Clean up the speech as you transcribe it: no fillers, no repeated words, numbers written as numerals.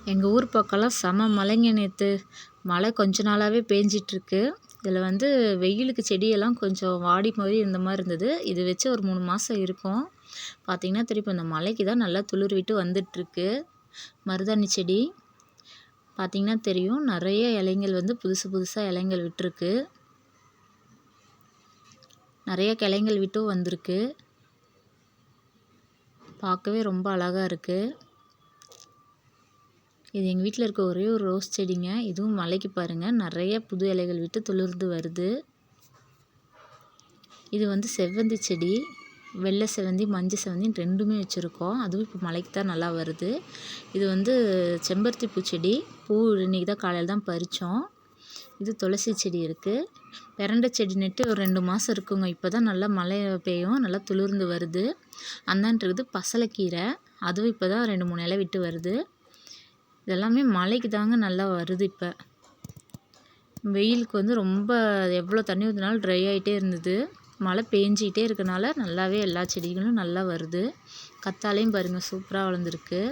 எங்கள் ஊர் பக்கம்லாம் செம மழைங்க நேற்று. மழை கொஞ்ச நாளாகவே பேஞ்சிட்ருக்கு. இதில் வந்து வெயிலுக்கு செடியெல்லாம் கொஞ்சம் வாடி போய் இருந்த மாதிரி இருந்தது. இது வச்சு ஒரு 3 மாதம் இருக்கும். பார்த்திங்கன்னா திருப்பி இந்த மழைக்கு தான் நல்லா துளிர் விட்டு வந்துட்டுருக்கு. மருதாணி செடி பார்த்திங்கன்னா தெரியும், நிறைய இலைங்கள் வந்து புதுசு புதுசாக இலைங்கள் விட்டுருக்கு. நிறைய கிளைங்கள் விட்டும் வந்திருக்கு. பார்க்கவே ரொம்ப அழகாக இருக்குது. இது எங்கள் வீட்டில் இருக்க ஒரே ஒரு ரோஸ் செடிங்க. இதுவும் மழைக்கு பாருங்கள் நிறைய புது இலைகள் விட்டு துளிர்ந்து வருது. இது வந்து செவ்வந்தி செடி. வெள்ளை செவ்வந்தி மஞ்சள் செவ்வந்தி ரெண்டுமே வச்சுருக்கோம். அதுவும் இப்போ மழைக்கு தான் நல்லா வருது. இது வந்து செம்பருத்தி பூச்செடி. பூ இன்றைக்கி தான் காலையில் தான் பறித்தோம். இது துளசி செடி இருக்குது. பெரண்டை செடி நட்டு ஒரு 2 மாதம் இருக்குங்க. இப்போ தான் நல்லா மழை பெய்யும், நல்லா துளிர்ந்து வருது. அந்தான்றது பசலைக்கீரை. அதுவும் இப்போ தான் 2-3 இலை விட்டு வருது. இதெல்லாமே மழைக்கு தாங்க நல்லா வருது. இப்போ வெயிலுக்கு வந்து ரொம்ப எவ்வளோ தண்ணி ஊற்றினாலும் ட்ரை ஆகிட்டே இருந்தது. மழை பேஞ்சிக்கிட்டே இருக்கனால நல்லாவே எல்லா செடிகளும் நல்லா வருது. கத்தாழையும் பாருங்கள் சூப்பராக வளர்ந்துருக்கு.